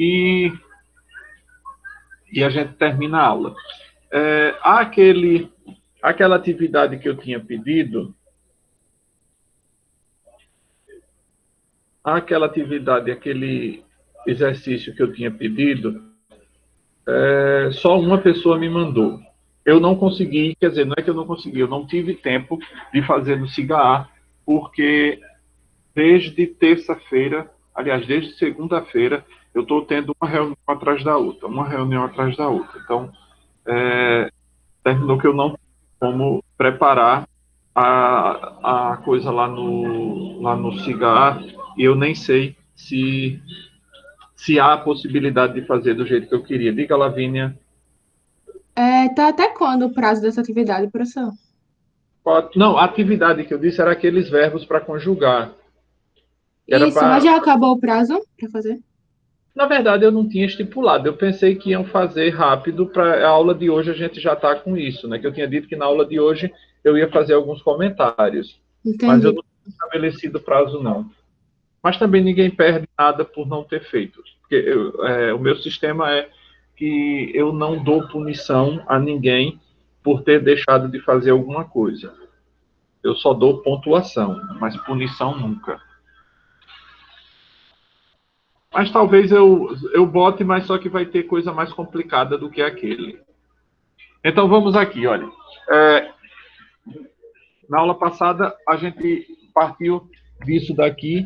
e a gente termina a aula. Aquela atividade que eu tinha pedido, aquele exercício que eu tinha pedido, só uma pessoa me mandou. Eu não consegui, quer dizer, não é que eu não consegui, eu não tive tempo de fazer no SIGA, porque desde terça-feira, aliás, desde segunda-feira, eu estou tendo uma reunião atrás da outra, uma reunião atrás da outra. Então, terminou que eu não tenho como preparar a coisa lá no SIGA, e eu nem sei se há a possibilidade de fazer do jeito que eu queria. Diga, Lavínia. Tá até quando o prazo dessa atividade, professor? Não, a atividade que eu disse era aqueles verbos para conjugar. Que era Isso, mas para. já acabou o prazo para fazer? Na verdade, eu não tinha estipulado. Eu pensei que iam fazer rápido para a aula de hoje. A gente já está com isso, né? Que eu tinha dito que na aula de hoje eu ia fazer alguns comentários, mas eu Entendi. não tinha estabelecido prazo, não. Mas também ninguém perde nada por não ter feito. Porque o meu sistema é que eu não dou punição a ninguém por ter deixado de fazer alguma coisa. Eu só dou pontuação, mas punição nunca. Mas talvez eu bote, mas só que vai ter coisa mais complicada do que aquele. Então vamos aqui, olha. É, Na aula passada a gente partiu disso daqui,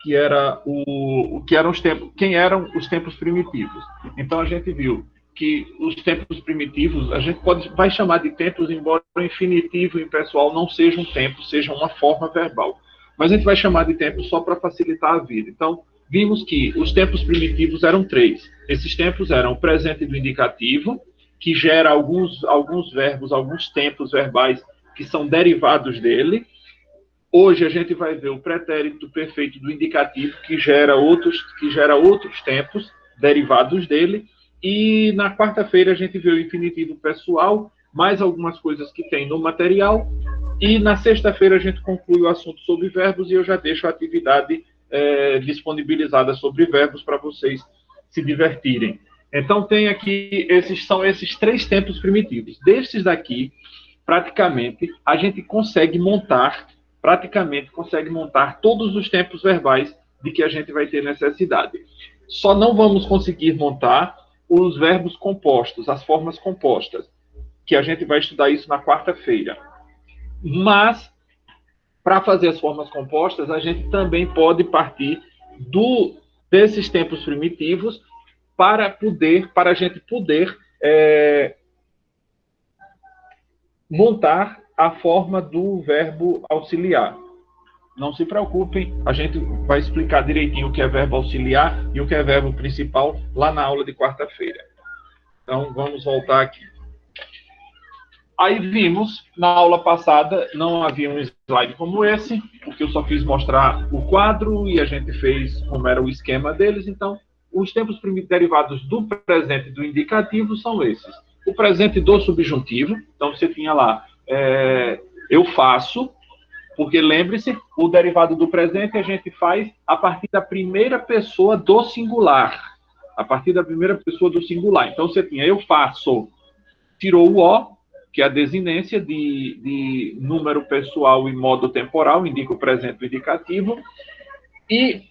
que era o que eram os tempos, quem eram os tempos primitivos. Então a gente viu que os tempos primitivos a gente vai chamar de tempos, embora o infinitivo impessoal não seja um tempo, seja uma forma verbal. Mas a gente vai chamar de tempo só para facilitar a vida. Então vimos que os tempos primitivos eram três. Esses tempos eram o presente do indicativo, que gera alguns verbos, alguns tempos verbais que são derivados dele. Hoje a gente vai ver o pretérito perfeito do indicativo, que gera outros tempos derivados dele. E na quarta-feira a gente vê o infinitivo pessoal, mais algumas coisas que tem no material. E na sexta-feira a gente conclui o assunto sobre verbos e eu já deixo a atividade disponibilizada sobre verbos para vocês se divertirem. Então tem aqui, são esses três tempos primitivos. Destes daqui, praticamente, a gente consegue montar todos os tempos verbais de que a gente vai ter necessidade. Só não vamos conseguir montar os verbos compostos, as formas compostas, que a gente vai estudar isso na quarta-feira. Mas, para fazer as formas compostas, a gente também pode partir desses tempos primitivos para a gente poder montar a forma do verbo auxiliar. Não se preocupem, a gente vai explicar direitinho o que é verbo auxiliar e o que é verbo principal lá na aula de quarta-feira. Então, vamos voltar aqui. Aí vimos, na aula passada, não havia um slide como esse, porque eu só fiz mostrar o quadro e a gente fez como era o esquema deles. Então, os tempos derivados do presente e do indicativo são esses. O presente do subjuntivo, então você tinha lá, eu faço, porque lembre-se, o derivado do presente a gente faz a partir da primeira pessoa do singular. A partir da primeira pessoa do singular. Então você tinha eu faço, tirou o O, que é a desinência de número pessoal e modo temporal, indica o presente o indicativo, e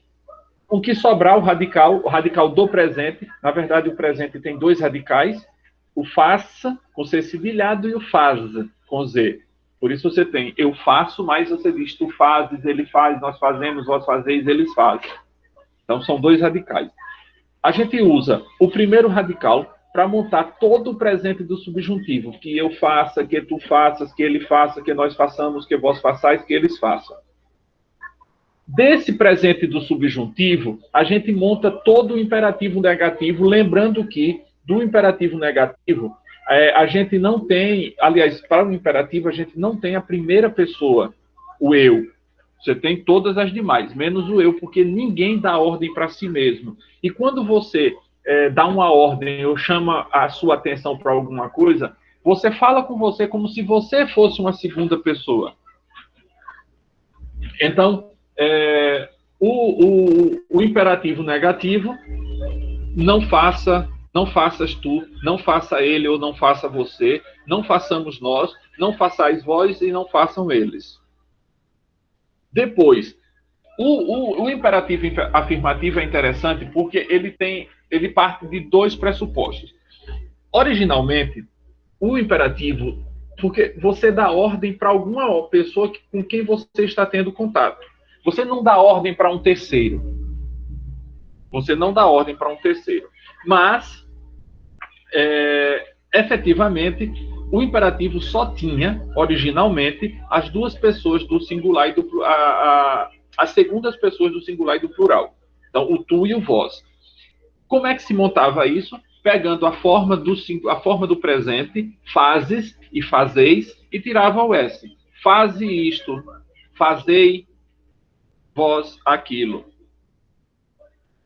o que sobrar o radical do presente, na verdade o presente tem dois radicais, o faça com C cedilhado e o faz com Z. Por isso você tem eu faço, mas você diz tu fazes, ele faz, nós fazemos, vós fazeis, eles fazem. Então são dois radicais. A gente usa o primeiro radical para montar todo o presente do subjuntivo, que eu faça, que tu faças, que ele faça, que nós façamos, que vós façais, que eles façam. Desse presente do subjuntivo, a gente monta todo o imperativo negativo, lembrando que do imperativo negativo, a gente não tem, aliás, para o imperativo, a gente não tem a primeira pessoa, o eu. Você tem todas as demais, menos o eu, porque ninguém dá ordem para si mesmo. E quando você dá uma ordem ou chama a sua atenção para alguma coisa, você fala com você como se você fosse uma segunda pessoa. Então, o imperativo negativo não faças tu, não faça ele ou não faça você, não façamos nós, não façais vós e não façam eles. Depois, o imperativo afirmativo é interessante porque ele parte de dois pressupostos. Originalmente, o imperativo, porque você dá ordem para alguma pessoa com quem você está tendo contato. Você não dá ordem para um terceiro. Você não dá ordem para um terceiro. Mas, efetivamente, o imperativo só tinha, originalmente, as duas pessoas do singular e do as segundas pessoas do singular e do plural. Então, o tu e o vós. Como é que se montava isso? Pegando a forma do presente, fazes e fazeis, e tirava o S. Faze isto, fazei vós aquilo.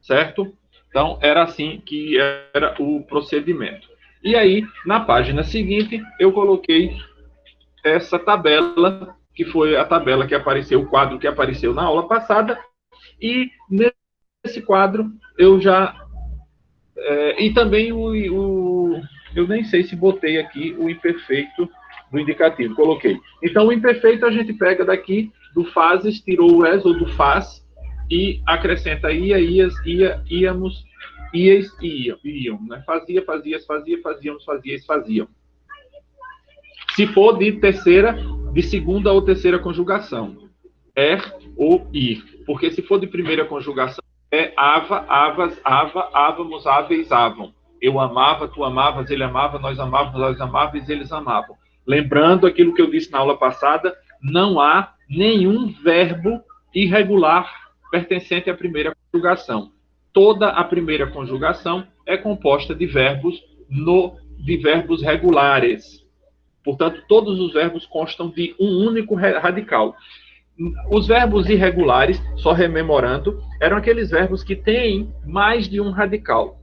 Certo? Então, era assim que era o procedimento. E aí, na página seguinte, eu coloquei essa tabela, que foi a tabela que apareceu, o quadro que apareceu na aula passada, e nesse quadro eu já... e também eu nem sei se botei aqui o imperfeito do indicativo, coloquei. Então, o imperfeito a gente pega daqui, do fazes, tirou o es ou do faz, e acrescenta ia, ias, ia, íamos, ias e iam. Né? Fazia, fazias, fazia, fazíamos, fazias, faziam. Se for de segunda ou terceira conjugação. Ou ir. Porque se for de primeira conjugação, é ava, avas, ava, ávamos, áveis, avam. Eu amava, tu amavas, ele amava, nós amávamos, nós amávamos, eles amavam. Lembrando aquilo que eu disse na aula passada, não há nenhum verbo irregular pertencente à primeira conjugação. Toda a primeira conjugação é composta de verbos regulares. Portanto, todos os verbos constam de um único radical. Os verbos irregulares, só rememorando, eram aqueles verbos que têm mais de um radical.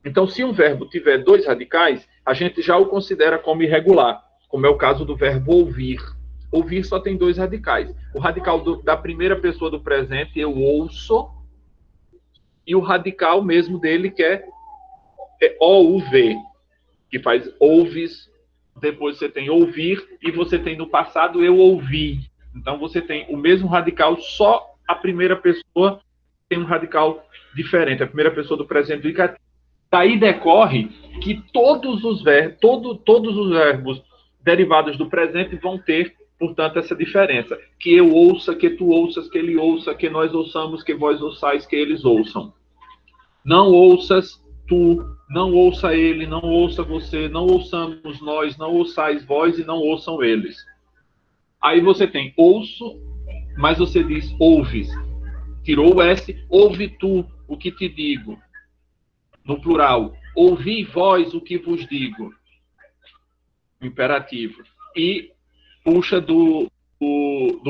Então, se um verbo tiver dois radicais, a gente já o considera como irregular, como é o caso do verbo ouvir. Ouvir só tem dois radicais. O radical da primeira pessoa do presente, eu ouço, e o radical mesmo dele, que é OUV, que faz ouves, depois você tem ouvir, e você tem no passado eu ouvi. Então você tem o mesmo radical, só a primeira pessoa tem um radical diferente, a primeira pessoa do presente do indicativo. Daí decorre que todos os verbos derivados do presente vão ter, portanto, essa diferença. Que eu ouça, que tu ouças, que ele ouça, que nós ouçamos, que vós ouçais, que eles ouçam. Não ouças tu, não ouça ele, não ouça você, não ouçamos nós, não ouçais vós e não ouçam eles. Aí você tem ouço, mas você diz ouves. Tirou o S, ouve tu o que te digo. No plural, ouvi vós o que vos digo. Imperativo. E puxa do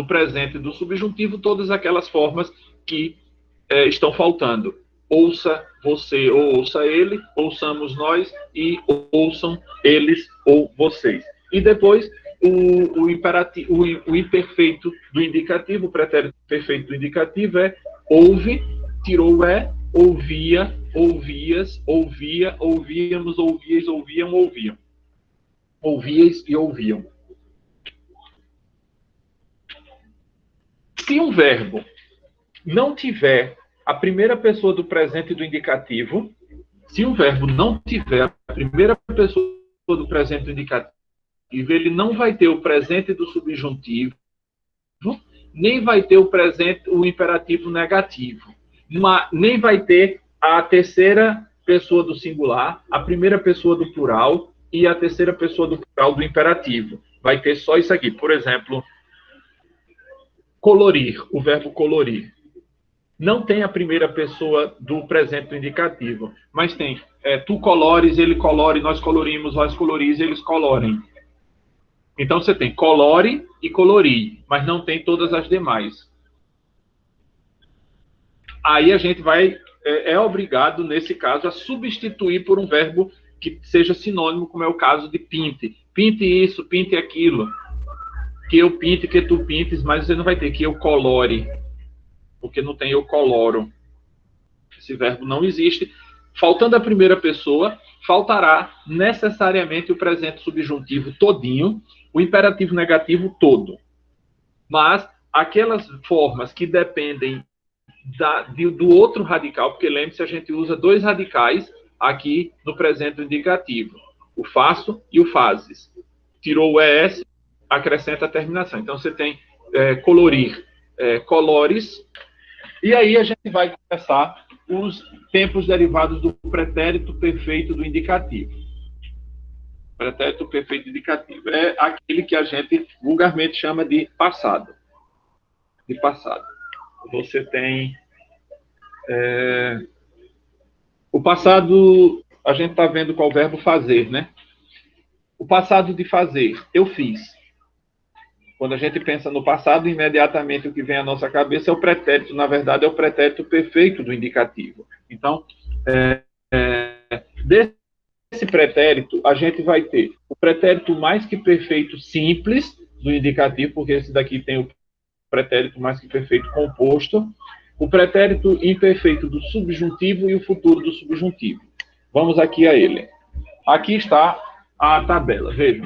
presente do subjuntivo todas aquelas formas que estão faltando. Ouça você ou ouça ele, ouçamos nós e ouçam eles ou vocês. E depois o imperfeito do indicativo, o pretérito perfeito do indicativo é ouve, tirou o ouvia, ouvias, ouvia, ouvíamos, ouvias, ouviam, ouviam. Ouvias e ouviam. Se um verbo não tiver a primeira pessoa do presente do indicativo, se um verbo não tiver a primeira pessoa do presente do indicativo, ele não vai ter o presente do subjuntivo, nem vai ter o imperativo negativo, nem vai ter a terceira pessoa do singular, a primeira pessoa do plural e a terceira pessoa do plural do imperativo. Vai ter só isso aqui. Por exemplo, colorir, o verbo colorir. Não tem a primeira pessoa do presente do indicativo, mas tem tu colores, ele colore, nós colorimos, vós coloris, eles colorem. Então você tem colore e colorir, mas não tem todas as demais. Aí a gente é obrigado, nesse caso, a substituir por um verbo que seja sinônimo, como é o caso de pinte. Pinte isso, pinte aquilo. Que eu pinte, que tu pintes, mas você não vai ter que eu colore, porque não tem eu coloro. Esse verbo não existe. Faltando a primeira pessoa, faltará necessariamente o presente subjuntivo todinho, o imperativo negativo todo. Mas aquelas formas que dependem do outro radical, porque lembre-se, a gente usa dois radicais aqui no presente indicativo, o faço e o fazes. Tirou o ES, acrescenta a terminação. Então, você tem colorir, colores, e aí a gente vai começar os tempos derivados do pretérito perfeito do indicativo. Pretérito perfeito indicativo é aquele que a gente vulgarmente chama de passado. De passado. Você tem o passado, a gente está vendo qual verbo fazer, né? O passado de fazer, eu fiz. Quando a gente pensa no passado, imediatamente o que vem à nossa cabeça é o pretérito. Na verdade, é o pretérito perfeito do indicativo. Então, desse pretérito, a gente vai ter o pretérito mais que perfeito simples do indicativo, porque esse daqui tem o pretérito mais que perfeito composto, o pretérito imperfeito do subjuntivo e o futuro do subjuntivo. Vamos aqui a ele. Aqui está a tabela, vejam.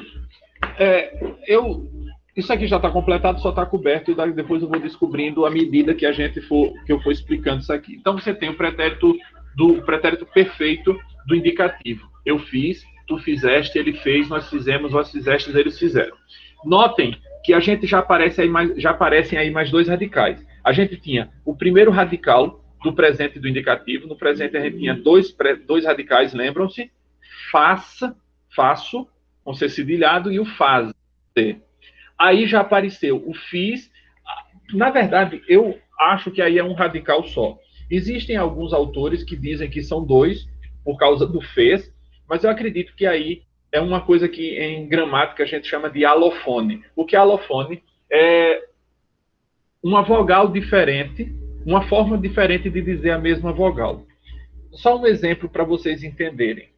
Isso aqui já está completado, só está coberto, e depois eu vou descobrindo à medida que eu for explicando isso aqui. Então, você tem o pretérito perfeito do indicativo. Eu fiz, tu fizeste, ele fez, nós fizemos, vós fizestes, eles fizeram. Notem que a gente já aparecem aí mais dois radicais. A gente tinha o primeiro radical do presente do indicativo. No presente a gente tinha dois radicais, lembram-se? Faço, com ser cedilhado, e o fazer. Aí já apareceu o fiz. Na verdade, eu acho que aí é um radical só. Existem alguns autores que dizem que são dois, por causa do fez, mas eu acredito que aí é uma coisa que em gramática a gente chama de alofone. O que é alofone? É uma vogal diferente, uma forma diferente de dizer a mesma vogal. Só um exemplo para vocês entenderem.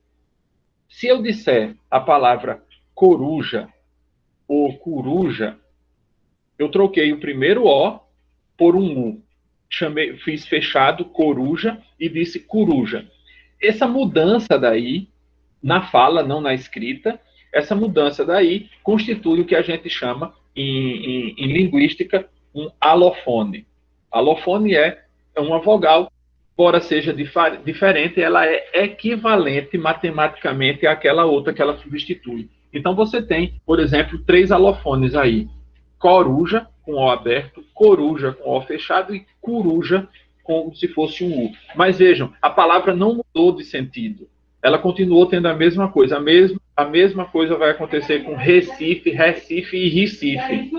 Se eu disser a palavra coruja ou coruja, eu troquei o primeiro O por um U. Fiz fechado, coruja, e disse coruja. Essa mudança daí, na fala, não na escrita, essa mudança daí constitui o que a gente chama, em linguística, um alofone. Alofone é uma vogal, embora seja diferente, ela é equivalente matematicamente àquela outra que ela substitui. Então, você tem, por exemplo, 3 alofones aí. Coruja, com O aberto, coruja, com O fechado, e coruja, como se fosse um U. Mas vejam, a palavra não mudou de sentido. Ela continuou tendo a mesma coisa. A mesma coisa vai acontecer com Recife, Recife e Recife.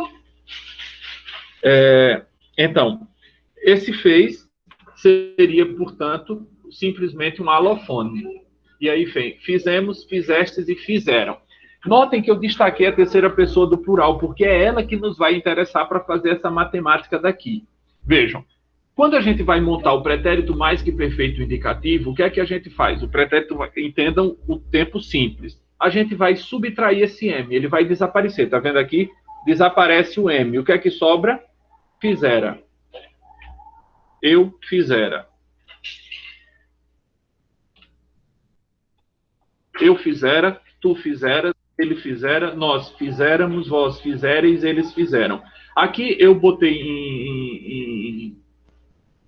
Então, esse fez seria, portanto, simplesmente um alofone. E aí vem, fizemos, fizestes e fizeram. Notem que eu destaquei a terceira pessoa do plural, porque é ela que nos vai interessar para fazer essa matemática daqui. Vejam, quando a gente vai montar o pretérito mais que perfeito indicativo, o que é que a gente faz? O pretérito, entendam o tempo simples. A gente vai subtrair esse M, ele vai desaparecer. Está vendo aqui? Desaparece o M. O que é que sobra? Fizera. Eu fizera. Eu fizera, tu fizeras, ele fizera, nós fizéramos, vós fizereis, eles fizeram. Aqui eu botei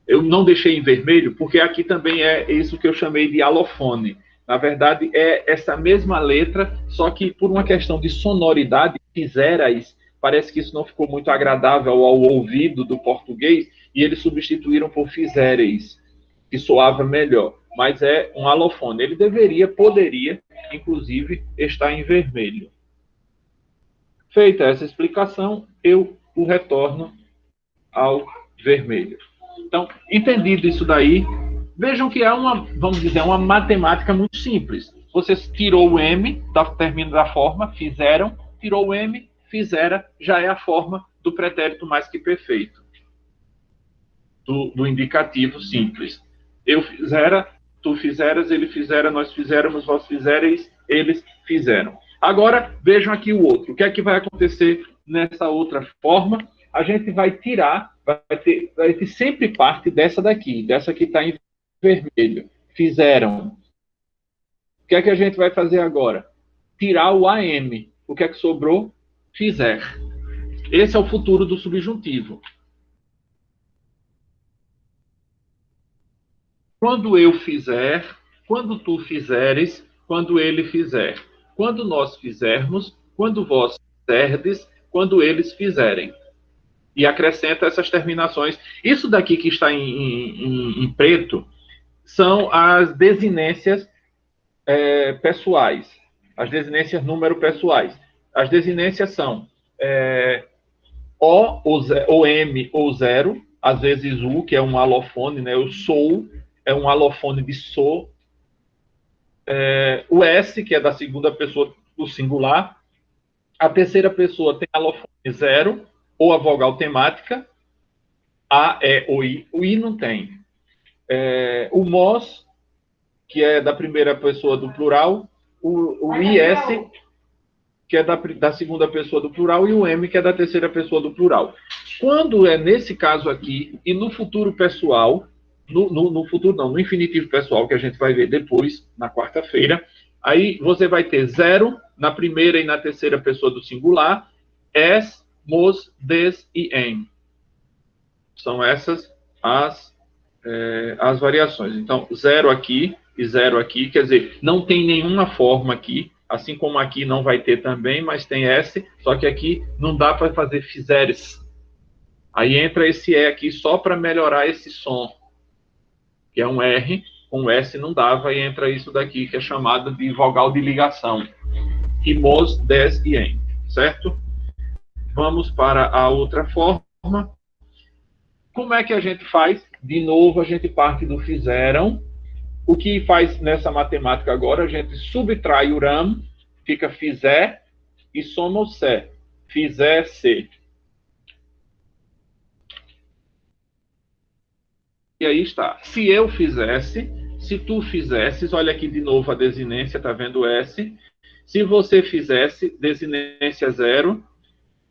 eu não deixei em vermelho, porque aqui também é isso que eu chamei de alofone. Na verdade, é essa mesma letra, só que por uma questão de sonoridade, fizerais, parece que isso não ficou muito agradável ao ouvido do português, e eles substituíram por fizereis, que soava melhor. Mas é um alofone. Ele poderia, inclusive, estar em vermelho. Feita essa explicação, eu o retorno ao vermelho. Então, entendido isso daí, vejam que é vamos dizer, uma matemática muito simples. Você tirou o M, termina da forma, fizeram, tirou o M, fizera, já é a forma do pretérito mais que perfeito. Do indicativo simples. Eu fizera, tu fizeras, ele fizera, nós fizéramos, vós fizereis, eles fizeram. Agora, vejam aqui o outro. O que é que vai acontecer nessa outra forma? A gente vai tirar, vai ter sempre parte dessa daqui, dessa que está em vermelho. fizeram. O que é que a gente vai fazer agora? Tirar o AM. O que é que sobrou? Fizer. Esse é o futuro do subjuntivo. Quando eu fizer, quando tu fizeres, quando ele fizer. Quando nós fizermos, quando vós fizerdes, quando eles fizerem. E acrescenta essas terminações. Isso daqui que está em preto são as desinências pessoais. As desinências número pessoais. As desinências são O, ou M, ou zero, às vezes U, que é um alofone, né? Eu sou, é um alofone de sou. O S, que é da segunda pessoa do singular. A terceira pessoa tem alofone zero, ou a vogal temática. A, E, ou I. O I não tem. O MOS, que é da primeira pessoa do plural. O IS, que é da segunda pessoa do plural, e o M, que é da terceira pessoa do plural. Quando é nesse caso aqui, e no futuro pessoal, no futuro não, no infinitivo pessoal, que a gente vai ver depois, na quarta-feira, aí você vai ter zero na primeira e na terceira pessoa do singular, es, mos, des e em. São essas as variações. Então, zero aqui e zero aqui, quer dizer, não tem nenhuma forma aqui, assim como aqui não vai ter também, mas tem S, só que aqui não dá para fazer fizeres. Aí entra esse E aqui só para melhorar esse som, que é um R, com S não dava, e entra isso daqui, que é chamado de vogal de ligação. E mos, des e em, certo? Vamos para a outra forma. Como é que a gente faz? De novo, a gente parte do fizeram. O que faz nessa matemática agora? A gente subtrai o RAM, fica fizer, e soma o se. Fizer-se. E aí está. Se eu fizesse, se tu fizesses, olha aqui de novo a desinência, tá vendo S? Se você fizesse, desinência zero.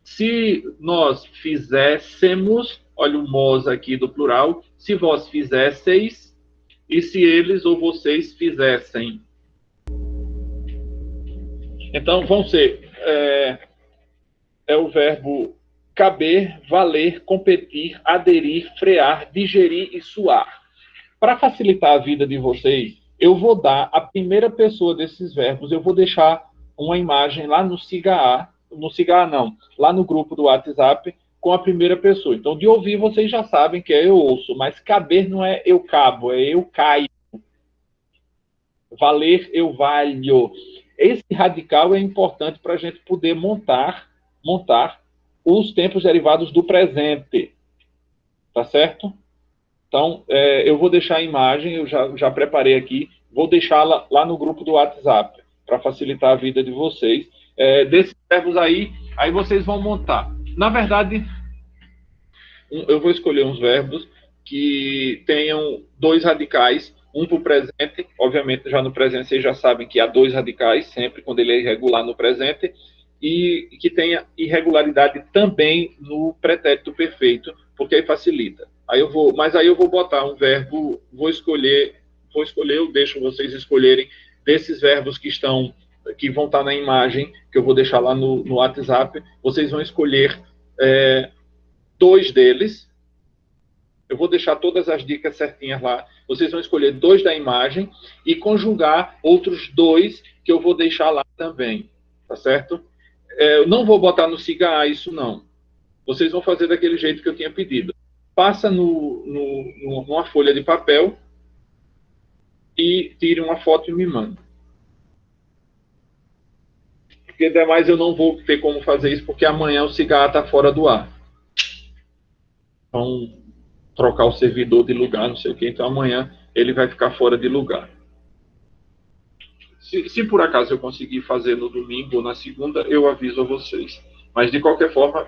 Se nós fizéssemos, olha o mos aqui do plural, se vós fizesseis, e se eles ou vocês fizessem. Então, vão ser o verbo caber, valer, competir, aderir, frear, digerir e suar. Para facilitar a vida de vocês, eu vou dar a primeira pessoa desses verbos, eu vou deixar uma imagem lá no SIGA, não, lá no grupo do WhatsApp, com a primeira pessoa. Então, de ouvir, vocês já sabem que é eu ouço, mas caber não é eu cabo, é eu caio. Valer, eu valho. Esse radical é importante para a gente poder montar os tempos derivados do presente. Tá certo? Então, eu vou deixar a imagem, eu já preparei aqui, vou deixá-la lá no grupo do WhatsApp, para facilitar a vida de vocês. Desses verbos aí vocês vão montar. Na verdade, eu vou escolher uns verbos que tenham dois radicais, um para o presente, obviamente já no presente vocês já sabem que há dois radicais, sempre quando ele é irregular no presente, e que tenha irregularidade também no pretérito perfeito, porque aí facilita. Mas aí eu vou botar um verbo, vou escolher, eu deixo vocês escolherem desses verbos que vão estar na imagem, que eu vou deixar lá no WhatsApp, vocês vão escolher dois deles. Eu vou deixar todas as dicas certinhas lá. Vocês vão escolher dois da imagem e conjugar outros dois que eu vou deixar lá também. Tá certo? Eu não vou botar no SIGA isso, não. Vocês vão fazer daquele jeito que eu tinha pedido. Passa numa folha de papel e tire uma foto e me manda. Porque demais eu não vou ter como fazer isso, porque amanhã o SIGA está fora do ar. Então, trocar o servidor de lugar, não sei o quê. Então, amanhã ele vai ficar fora de lugar. Se por acaso eu conseguir fazer no domingo ou na segunda, eu aviso a vocês. Mas, de qualquer forma,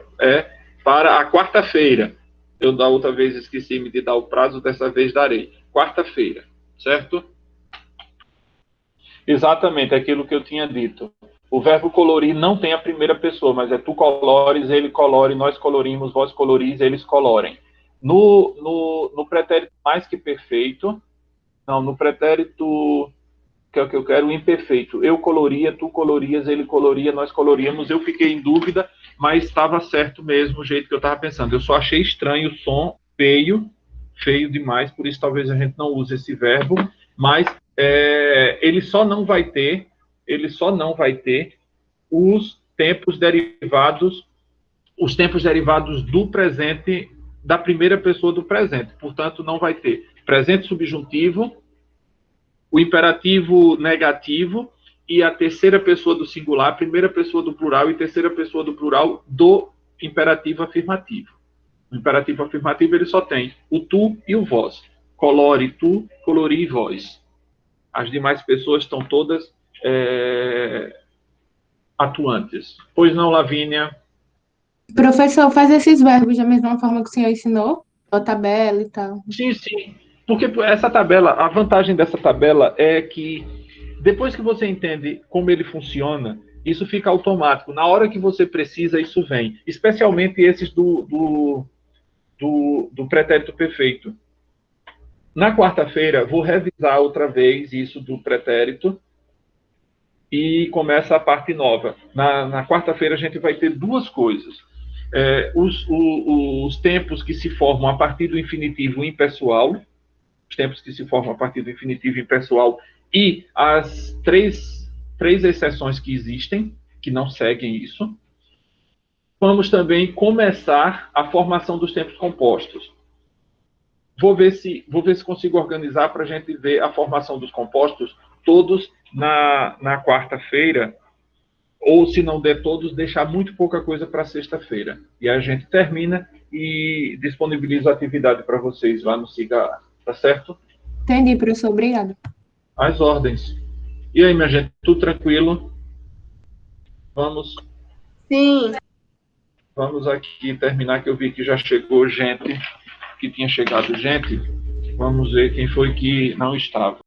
para a quarta-feira. Eu da outra vez esqueci de dar o prazo, dessa vez darei. Quarta-feira, certo? Exatamente, aquilo que eu tinha dito. O verbo colorir não tem a primeira pessoa, mas é tu colores, ele colore, nós colorimos, vós coloris, eles colorem. No pretérito mais que perfeito, Não, no pretérito, que é o que eu quero, o imperfeito. Eu coloria, tu colorias, ele coloria, nós coloríamos. Eu fiquei em dúvida, mas estava certo mesmo o jeito que eu estava pensando. Eu só achei estranho o som, feio demais, por isso talvez a gente não use esse verbo, mas ele só não vai ter os tempos derivados do presente, da primeira pessoa do presente. Portanto, não vai ter presente subjuntivo, o imperativo negativo e a terceira pessoa do singular, primeira pessoa do plural e terceira pessoa do plural do imperativo afirmativo. O imperativo afirmativo ele só tem o tu e o vós. Colore tu, colori vós. As demais pessoas estão todas atuantes. Pois não, Lavínia? Professor, faz esses verbos da mesma forma que o senhor ensinou? A tabela e tal. Sim, sim. Porque essa tabela, a vantagem dessa tabela é que depois que você entende como ele funciona, isso fica automático. Na hora que você precisa, isso vem. Especialmente esses do pretérito perfeito. Na quarta-feira, vou revisar outra vez isso do pretérito e começa a parte nova. Na quarta-feira, a gente vai ter duas coisas. Os tempos que se formam a partir do infinitivo impessoal, os tempos que se formam a partir do infinitivo impessoal e as três exceções que existem, que não seguem isso. Vamos também começar a formação dos tempos compostos. Vou ver se consigo organizar para a gente ver a formação dos compostos todos na quarta-feira, ou se não der todos, deixar muito pouca coisa para sexta-feira. E a gente termina e disponibiliza a atividade para vocês lá no Siga, tá certo? Entendi, professor. Obrigado. As ordens. E aí, minha gente, tudo tranquilo? Vamos? Sim. Vamos aqui terminar, que eu vi que já chegou gente, que tinha chegado gente. Vamos ver quem foi que não estava.